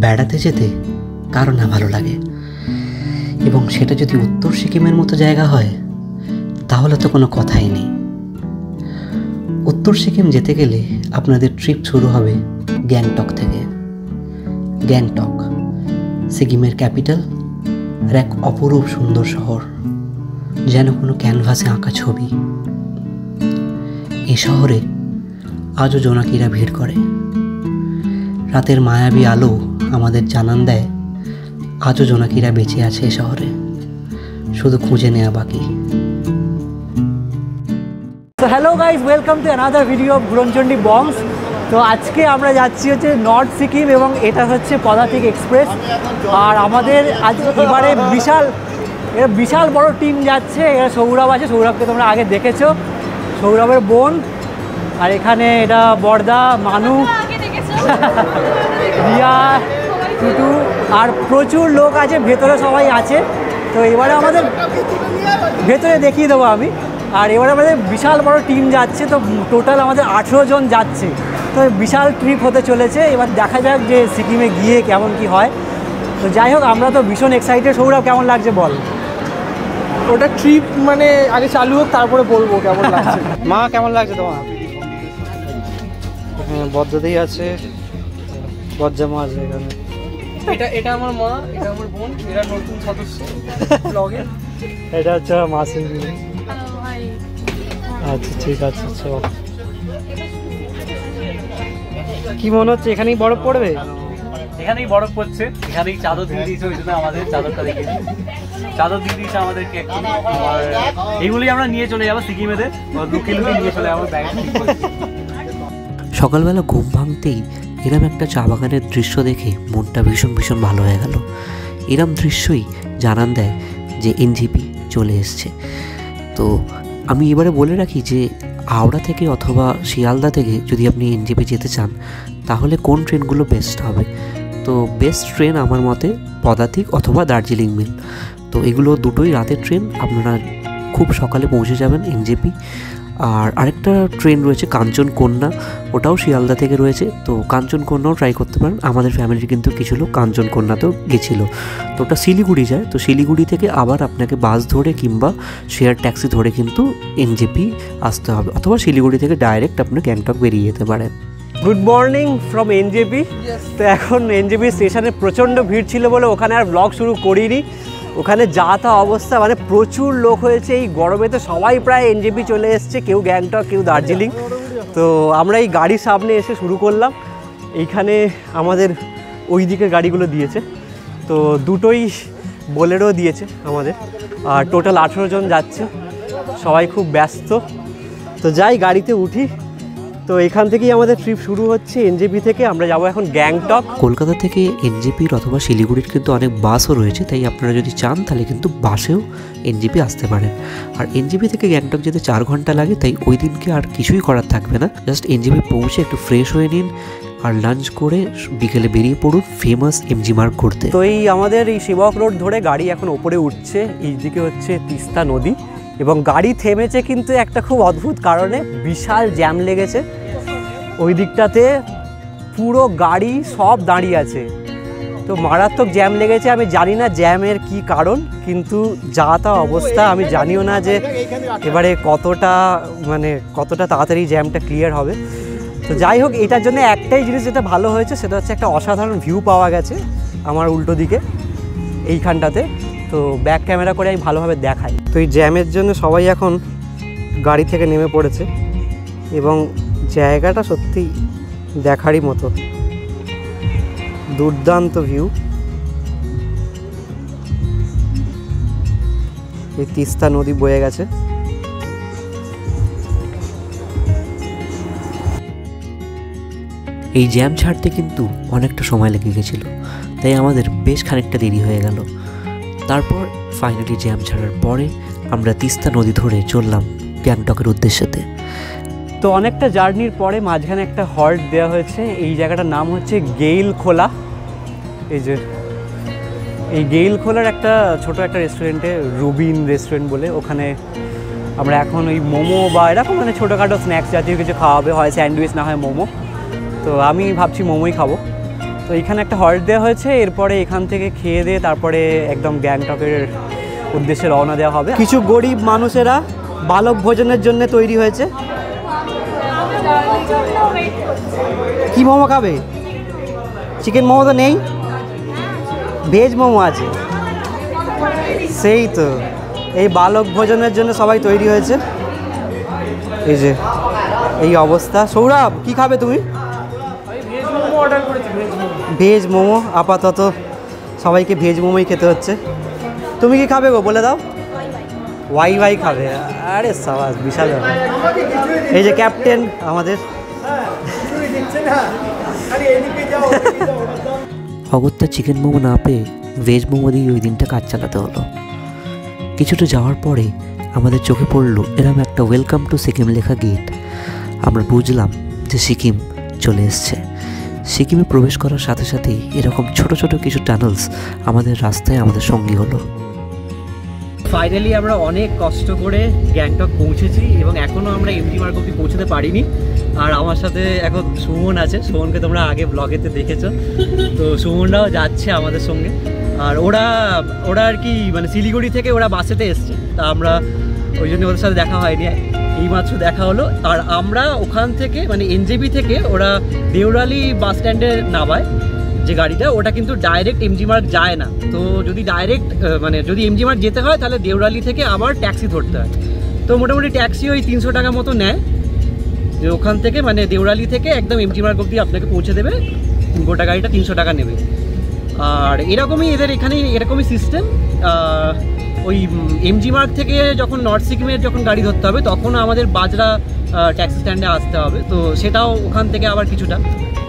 বেড়াতে যেতে কারো না ভালো লাগে, এবং সেটা যদি উত্তর সিকিমের মতো জায়গা হয় তাহলে তো কোনো কথাই নেই। উত্তর সিকিম যেতে গেলে আপনাদের ট্রিপ শুরু হবে গ্যাংটক থেকে। গ্যাংটক সিকিমের ক্যাপিটাল আর এক অপরূপ সুন্দর শহর, যেন কোনো ক্যানভাসে আঁকা ছবি। এই শহরে আজও জোনাকিরা ভিড় করে। রাতের মায়াবী আলো আমাদের জানান দেয় আজও জোনাকিরা বেঁচে আছে এ শহরে, শুধু খুঁজে নেওয়া বাকি। তো hello guys, welcome to another video of Ghuronchondi Bongs. তো আজকে আমরা যাচ্ছি হচ্ছে নর্থ সিকিম, এবং এটা হচ্ছে পদাতিক এক্সপ্রেস। আর আমাদের আজ এবারে বিশাল বড় টিম যাচ্ছে। এরা সৌরভ আছে, সৌরভকে তোমরা আগে দেখেছো, সৌরভের বোন। আর এখানে এটা বর্দা, মানু, রিয়া, টুটু, আর প্রচুর লোক আছে, ভেতরে সবাই আছে। তো এবারে আমাদের ভেতরে দেখিয়ে দেবো আমি। আর এবারে আমাদের বিশাল বড় টিম যাচ্ছে, তো টোটাল আমাদের 18 জন যাচ্ছে। তো বিশাল ট্রিপ হতে চলেছে। এবার দেখা যাক যে সিকিমে গিয়ে কেমন কি হয়। তো যাই হোক, আমরা তো ভীষণ এক্সাইটেড। সৌরভ, কেমন লাগছে বল? ওটা ট্রিপ মানে আগে চালু হোক, তারপরে বলবো কেমন লাগছে। মা, কেমন লাগছে তোমার? হ্যাঁ, বজ্জাতেই আছে, বজ্জামা আছে এখানে। এটা আমার মা, এটা আমার বোন, এরা নতুন সদস্য ব্লগে। এটা হচ্ছে মাসিম। আচ্ছা, ঠিক আছে। চল, কি মনে হচ্ছে এখানেই বরফ পড়বে? এখানেই বরফ পড়ছে, এখানেই চাদর দিয়ে দিয়েছে, ওই জন্য আমাদের চাদরটা দেখে চাদর দিয়ে দিয়েছে আমাদেরকে একটু। আর এইগুলি আমরা নিয়ে চলে যাবো সিকিমেতে, লুকিয়ে নিয়ে চলে যাবো ব্যাগ। সকালবেলা ঘুম ভাঙতেই এরম একটা চা বাগানের দৃশ্য দেখে মনটা ভীষণ ভীষণ ভালো হয়ে গেল। এরম দৃশ্যই জানান দেয় যে এনজেপি চলে এসছে। তো আমি এবারে বলে রাখি যে হাওড়া থেকে অথবা শিয়ালদা থেকে যদি আপনি এনজেপি যেতে চান তাহলে কোন ট্রেনগুলো বেস্ট হবে। তো বেস্ট ট্রেন আমার মতে পদাতিক অথবা দার্জিলিং মেল। তো এগুলো দুটোই রাতের ট্রেন, আপনারা খুব সকালে পৌঁছে যাবেন এনজেপি। আর আরেকটা ট্রেন রয়েছে কাঞ্চনকন্যা, ওটাও শিয়ালদা থেকে রয়েছে। তো কাঞ্চনকন্যাও ট্রাই করতে পারেন। আমাদের ফ্যামিলির কিন্তু কিছু লোক কাঞ্চনকন্যাতেও গেছিলো। তো ওটা শিলিগুড়ি যায়। তো শিলিগুড়ি থেকে আবার আপনাকে বাস ধরে কিংবা শেয়ার ট্যাক্সি ধরে কিন্তু এনজেপি আসতে হবে, অথবা শিলিগুড়ি থেকে ডাইরেক্ট আপনি গ্যাংটক বেরিয়ে যেতে পারেন। Good morning from NJP. তো এখন এনজেপি স্টেশনে প্রচণ্ড ভিড় ছিল বলে ওখানে আর ব্লগ শুরু করিনি। ওখানে যা তা অবস্থা, মানে প্রচুর লোক হয়েছে। এই গরমে তো সবাই প্রায় এনজেপি চলে এসছে, কেউ গ্যাংটক, কেউ দার্জিলিং। তো আমরা এই গাড়ির সামনে এসে শুরু করলাম। এইখানে আমাদের ওই দিকের গাড়িগুলো দিয়েছে, তো দুটোই বোলেরো দিয়েছে আমাদের। আর টোটাল 18 জন যাচ্ছে, সবাই খুব ব্যস্ত। তো যাই, গাড়িতে উঠি। তো এখান থেকেই আমাদের ট্রিপ শুরু হচ্ছে এনজেপি থেকে। আমরা যাবো এখন গ্যাংটক। কলকাতা থেকে এনজেপির অথবা শিলিগুড়ির কিন্তু অনেক বাসও রয়েছে, তাই আপনারা যদি চান তাহলে কিন্তু বাসেও এনজেপি আসতে পারেন। আর এনজেপি থেকে গ্যাংটক যেতে 4 ঘন্টা লাগে, তাই ওই দিনকে আর কিছুই করার থাকবে না। জাস্ট এনজেপি পৌঁছে একটু ফ্রেশ হয়ে নিন আর লাঞ্চ করে বিকেলে বেরিয়ে পড়ুন ফেমাস এমজি মার্গ ঘুরতে। তো এই আমাদের এই শিবক রোড ধরে গাড়ি এখন ওপরে উঠছে। এই দিকে হচ্ছে তিস্তা নদী, এবং গাড়ি থেমেছে কিন্তু একটা খুব অদ্ভুত কারণে। বিশাল জ্যাম লেগেছে ওই দিকটাতে, পুরো গাড়ি সব দাঁড়িয়ে আছে। তো মারাত্মক জ্যাম লেগেছে। আমি জানি না জ্যামের কি কারণ, কিন্তু যা তা অবস্থা। আমি জানিও না যে এবারে কতটা তাড়াতাড়ি জ্যামটা ক্লিয়ার হবে। তো যাই হোক, এটার জন্য একটাই জিনিস যেটা ভালো হয়েছে, সেটা হচ্ছে একটা অসাধারণ ভিউ পাওয়া গেছে আমার উল্টো দিকে এইখানটাতে। তো ব্যাক ক্যামেরা করে আমি ভালোভাবে দেখাই। তো এই জ্যামের জন্য সবাই এখন গাড়ি থেকে নেমে পড়েছে, এবং জায়গাটা সত্যি দেখারই মতো। দুর্দান্ত ভিউ। এই তিস্তা নদী বয়ে গেছে। এই জ্যাম ছাড়তে কিন্তু অনেকটা সময় লেগে গেছিলো, তাই আমাদের বেশ খানিকটা দেরি হয়ে গেল। তারপর ফাইনালি জ্যাম ছাড়ার পরে আমরা তিস্তা নদী ধরে চললাম গ্যাংটকের উদ্দেশ্যেতে। তো অনেকটা জার্নির পরে মাঝখানে একটা হল্ট দেওয়া হয়েছে। এই জায়গাটার নাম হচ্ছে গেইল খোলা। এই যে এই গেইল খোলার একটা ছোট একটা রেস্টুরেন্টে, রুবিন রেস্টুরেন্ট বলে, ওখানে আমরা এখন ওই মোমো বা এরকম মানে ছোটোখাটো স্ন্যাক্স জাতীয় কিছু খাওয়াবে, হয় স্যান্ডউইচ না হয় মোমো। তো আমি ভাবছি মোমোই খাবো। তো তো এইখানে একটা হল্ট দেওয়া হয়েছে, এরপরে এখান থেকে খেয়ে দিয়ে তারপরে একদম গ্যাংটকের উদ্দেশ্যে রওনা দেওয়া হবে। কিছু গরিব মানুষেরা বালক ভোজনের জন্য তৈরি হয়েছে। কি মোমো খাবে? চিকেন মোমো তো নেই, ভেজ মোমো আছে। সেই তো এই বালক ভোজনের জন্য সবাই তৈরি হয়েছে। এই যে এই অবস্থা। সৌরভ কি খাবে তুমি? ভেজ মোমো। আপাতত সবাইকে ভেজ মোমোই খেতে হচ্ছে। তুমি কি খাবে গো বলে দাও? ওয়াই খাবে। আরে সাবাস, বিশাল ব্যাপার। এই যে ক্যাপ্টেন আমাদের। অগত্যা চিকেন মোমো না পেয়ে ভেজ মোমো দিয়ে ওই দিনটা কাজ চালাতে হলো। কিছুটা যাওয়ার পরে আমাদের চোখে পড়লো এরকম একটা ওয়েলকাম টু সিকিম লেখা গেট। আমরা বুঝলাম যে সিকিম চলে এসছে। সিকিমে প্রবেশ করার সাথে সাথেই এরকম ছোট ছোট কিছু টানেলস আমাদের রাস্তায় আমাদের সঙ্গী হলো। ফাইনালি আমরা অনেক কষ্ট করে গ্যাংটক পৌঁছেছি এবং এখনও আমরা এমজি মার্গ অব্দি পৌঁছতে পারিনি। আর আমার সাথে এখন সুমন আছে। সুমনকে তোমরা আগে ব্লগেতে দেখেছো, তো সুমনরাও যাচ্ছে আমাদের সঙ্গে। আর ওরা আর কি মানে শিলিগুড়ি থেকে ওরা বাসেতে এসছে, তা আমরা ওই জন্য ওদের সাথে দেখা হয়নি, এইমাত্র দেখা হলো। আর আমরা ওখান থেকে মানে এনজেপি থেকে ওরা দেওরালি বাস স্ট্যান্ডে নামায় যে গাড়িটা, ওটা কিন্তু ডাইরেক্ট এমজি মার্গ যায় না। তো যদি ডাইরেক্ট মানে যদি এমজি মার্গ যেতে হয় তাহলে দেওরালি থেকে আবার ট্যাক্সি ধরতে হয়। তো মোটামুটি ট্যাক্সি ওই 300 টাকা মতো নেয়, যে ওখান থেকে মানে দেওরালি থেকে একদম এমজি মার্গ অব্দি আপনাকে পৌঁছে দেবে। গোটা গাড়িটা 300 টাকা নেবে। আর এরকমই এদের এখানে এরকমই সিস্টেম। ওই এমজি মার্গ থেকে যখন নর্থ সিকিমের যখন গাড়ি ধরতে হবে তখন আমাদের বাজরা ট্যাক্সি স্ট্যান্ডে আসতে হবে। তো সেটাও ওখান থেকে আবার কিছুটা,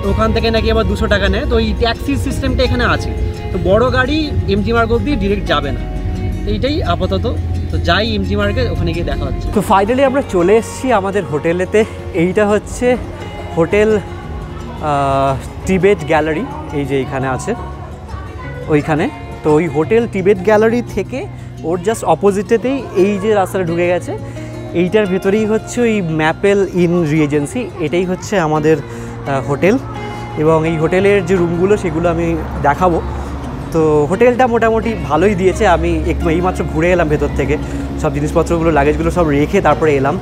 তো ওখান থেকে নাকি আবার 200 টাকা নেয়। তো এই ট্যাক্সির সিস্টেমটা এখানে আছে। তো বড় গাড়ি এমজি মার্গ অব্দি ডিরেক্ট যাবে না, এইটাই আপাতত। তো যাই এমজি মার্গে, ওখানে গিয়ে দেখা হচ্ছে। তো ফাইনালি আমরা চলে এসেছি আমাদের হোটেলেতে। এইটা হচ্ছে হোটেল টিবেট গ্যালারি, এই যে এইখানে আছে ওইখানে। তো ওই হোটেল টিবেট গ্যালারি থেকে ওর জাস্ট অপোজিটেতেই এই যে রাস্তাটা ঢুকে গেছে, এইটার ভেতরেই হচ্ছে ওই ম্যাপেল ইন রিজেন্সি, এটাই হচ্ছে আমাদের হোটেল। এবং এই হোটেলের যে রুমগুলো সেগুলো আমি দেখাবো। তো হোটেলটা মোটামুটি ভালোই দিয়েছে। আমি এইমাত্র ঘুরে এলাম ভেতর থেকে, সব জিনিসপত্রগুলো লাগেজগুলো সব রেখে তারপরে এলাম।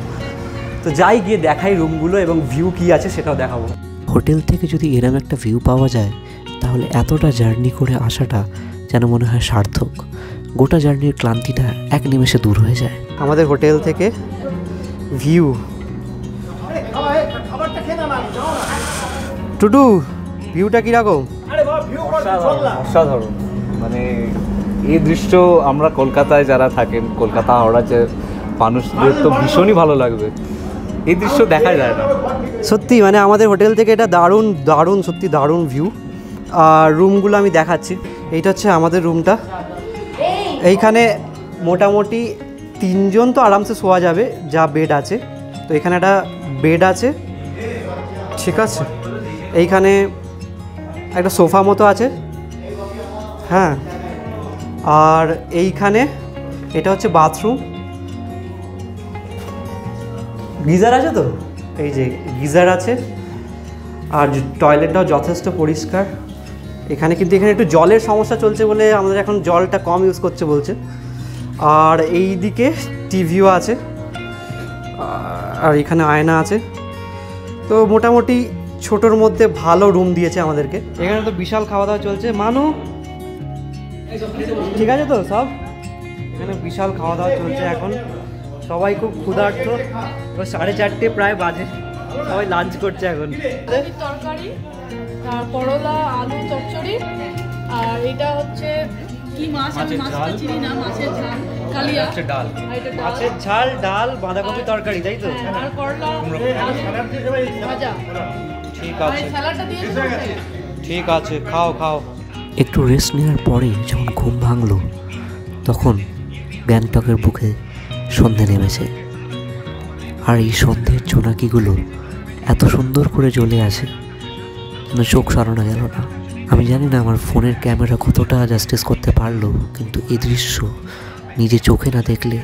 তো যাই গিয়ে দেখাই রুমগুলো এবং ভিউ কী আছে সেটাও দেখাবো। হোটেল থেকে যদি এরম একটা ভিউ পাওয়া যায় তাহলে এতটা জার্নি করে আসাটা যেন মনে হয় সার্থক। গোটা জার্নির ক্লান্তিটা এক নিমেষে দূর হয়ে যায়। আমাদের হোটেল থেকে ভিউ। টুটু, ভিউটা কীরকম? অসাধারণ। মানে এই দৃশ্য আমরা কলকাতায় যারা থাকেন, কলকাতা হাওড়া যে মানুষদের তো ভীষণই ভালো লাগবে। এই দৃশ্য দেখা যায় না সত্যি। মানে আমাদের হোটেল থেকে এটা দারুণ দারুণ সত্যি দারুণ ভিউ। আর রুমগুলো আমি দেখাচ্ছি। এইটা হচ্ছে আমাদের রুমটা। এইখানে মোটামুটি 3 জন তো আরামসে শোয়া যাবে, যা বেড আছে। তো এখানে একটা বেড আছে, ঠিক আছে। এইখানে একটা সোফা মতো আছে, হ্যাঁ। আর এইখানে এটা হচ্ছে বাথরুম। গিজার আছে তো, এই যে গিজার আছে। আর টয়লেটটাও যথেষ্ট পরিষ্কার। এখানে কিন্তু এখানে একটু জলের সমস্যা চলছে বলে আমাদের এখন জলটা কম ইউজ করছে বলছে। আর এই দিকে টিভিও আছে, আর এখানে আয়না আছে। তো মোটামুটি ছোটোর মধ্যে ভালো রুম দিয়েছে আমাদেরকে। এখানে তো বিশাল খাওয়া দাওয়া চলছে। মানু ঠিক আছে তো সব? এখানে বিশাল খাওয়া দাওয়া চলছে এখন। সবাই খুব ক্ষুধার্ত। 4:30 প্রায় বাজে, সবাই লাঞ্চ করছে এখন। তরকারি, করলা আলু চচ্চড়ি, আর এটা হচ্ছে কি মাছ, আমি মাছটা চিনি না, মাছের ঝাল, কালিয়া ডাল, মাছের ঝাল, ডাল, বাঁধাকপি তরকারি, তাই তো? আর করলা ভাজা। ঠিক আছে, স্যালাডটা দিয়ে ঠিক আছে, খাও খাও। একটু রেস্ট নেওয়ার পরে যখন ঘুম ভাঙলো তখন গ্যাংটকের বুকে সন্ধে নেমেছে। আর এই সন্ধ্যের জোনাকিগুলো এত সুন্দর করে জ্বলে আসে যেন চোখ সরানো গেল না। আমি জানি না আমার ফোনের ক্যামেরা কতটা জাস্টিস করতে পারলো, কিন্তু এই দৃশ্য নিজে চোখে না দেখলে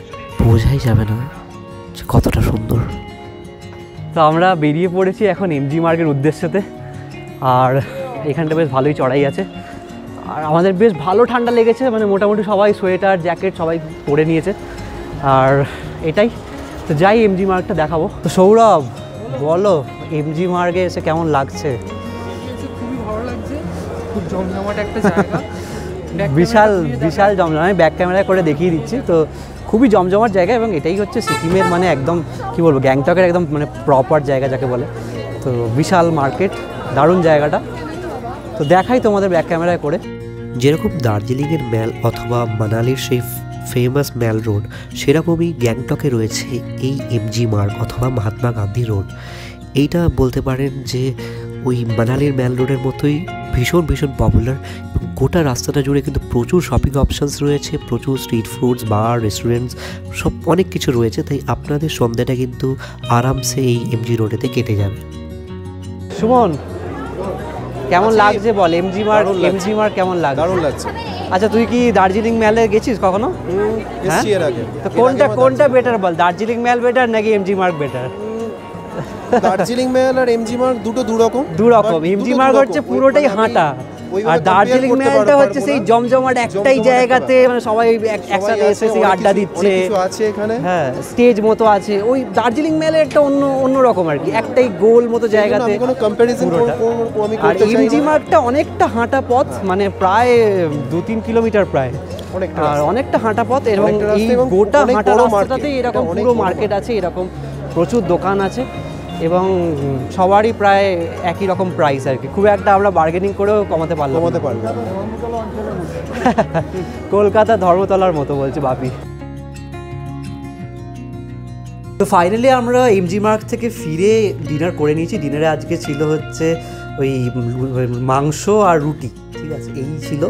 বোঝাই যাবে না যে কতটা সুন্দর। তো আমরা বেরিয়ে পড়েছি এখন এমজি মার্গের উদ্দেশ্যতে। আর এখানটা বেশ ভালোই চড়াই আছে। আর আমাদের বেশ ভালো ঠান্ডা লেগেছে, মানে মোটামুটি সবাই সোয়েটার জ্যাকেট সবাই পরে নিয়েছে। আর এটাই তো, যাই এমজি মার্গটা দেখাবো। তো সৌরভ বলো এমজি মার্গে এসে কেমন লাগছে? খুবই ভালো লাগছে, খুব জমজমাট একটা জায়গা। বিশাল বিশাল জমজমাট, আমি ব্যাক ক্যামেরায় করে দেখিয়ে দিচ্ছি। তো খুবই জমজমাট জায়গা, এবং এটাই হচ্ছে সিকিমের মানে একদম কি বলবো, গ্যাংটকের একদম মানে প্রপার জায়গা যাকে বলে। তো বিশাল মার্কেট, দারুণ জায়গাটা। তো দেখাই তোমাদের ব্যাক ক্যামেরায় করে। যেরকম দার্জিলিংয়ের ম্যাল অথবা মানালির সেই ফেমাস ম্যাল রোড, সেরকমই গ্যাংটকে রয়েছে এই এমজি মার্গ অথবা মহাত্মা গান্ধী রোড। এইটা বলতে পারেন যে ওই মানালির ম্যাল রোডের মতোই ভীষণ ভীষণ পপুলার। গোটা রাস্তাটা জুড়ে কিন্তু প্রচুর শপিং অপশানস রয়েছে, প্রচুর স্ট্রিট ফুডস, বার, রেস্টুরেন্টস, সব অনেক কিছু রয়েছে। তাই আপনাদের সন্ধ্যাটা কিন্তু আরামসে এই এমজি রোডেতে কেটে যাবে। সুমন কেমন লাগছে বল, এমজি মার্গ কেমন লাগছে? দারুণ লাগছে। আচ্ছা তুই কি দার্জিলিং ম্যালে গেছিস কখনো? এসছি এর আগে। তো কোনটা বেটার বল, দার্জিলিং ম্যাল বেটার নাকি এমজি মার্গ বেটার? দার্জিলিং ম্যাল আর এমজি মার্গ দুটো দু রকম। এমজি মার্গ হচ্ছে পুরোটাই হাঁটা, আর দার্জিলিং ম্যালটা হচ্ছে সেই জমজমাট একটাই জায়গাতে, মানে সবাই একসাথে এসে সেই আড্ডা দিচ্ছে, আছে এখানে, হ্যাঁ স্টেজ মতো আছে। ওই দার্জিলিং ম্যালে একটা অন্য রকম আর কি, একটাই গোল মতো জায়গাতে। কোনো কম্প্যারিজন আমি আর করতে চাই না। এমজি মার্গটা অনেকটা হাঁটা পথ, মানে প্রায় 2-3 কিলোমিটার প্রায়, আর অনেকটা হাঁটা পথ। এবং এই গোটা হাঁটা রাস্তাটাতেই এরকম পুরো মার্কেট আছে, এরকম প্রচুর দোকান আছে, এবং সবারই প্রায় একই রকম প্রাইস আর কি। খুব একটা আমরা বার্গেনিং করেও কমাতে পারবো। কলকাতা ধর্মতলার মতো বলছে বাপি। তো ফাইনালি আমরা এমজি মার্গ থেকে ফিরে ডিনার করে নিয়েছি। ডিনারে আজকে ছিল হচ্ছে ওই মাংস আর রুটি, ঠিক আছে, এই ছিল।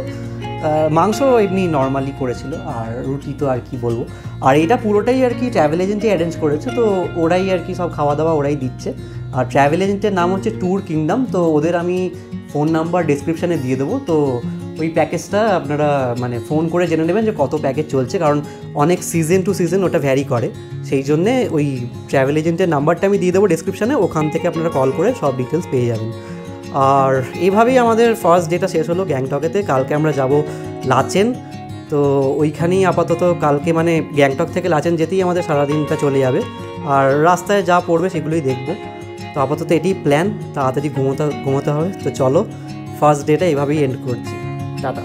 মাংস এমনি নর্মালি করেছিল, আর রুটি তো আর কি বলবো। আর এটা পুরোটাই আর কি ট্রাভেল এজেন্টই অ্যারেঞ্জ করেছে, তো ওরাই আর কি সব খাওয়া দাওয়া ওরাই দিচ্ছে। আর ট্রাভেল এজেন্টের নাম হচ্ছে ট্যুর কিংডম। তো ওদের আমি ফোন নাম্বার ডেসক্রিপশানে দিয়ে দেবো। তো ওই প্যাকেজটা আপনারা মানে ফোন করে জেনে নেবেন যে কত প্যাকেজ চলছে, কারণ অনেক সিজন টু সিজন ওটা ভ্যারি করে। সেই জন্যে ওই ট্রাভেল এজেন্টের নাম্বারটা আমি দিয়ে দেবো ডেসক্রিপশানে, ওখান থেকে আপনারা কল করে সব ডিটেলস পেয়ে যাবেন। আর এইভাবেই আমাদের ফার্স্ট ডেটা শেষ হলো গ্যাংটকেতে। কালকে আমরা যাব লাচেন, তো ওইখানেই আপাতত কালকে মানে গ্যাংটক থেকে লাচেন যেতেই আমাদের সারাদিনটা চলে যাবে, আর রাস্তায় যা পড়বে সেগুলোই দেখব। তো আপাতত এটাই প্ল্যান, তাড়াতাড়ি ঘুমোতে হবে। তো চলো ফার্স্ট ডেটা এভাবেই এন্ড করছি, টাটা।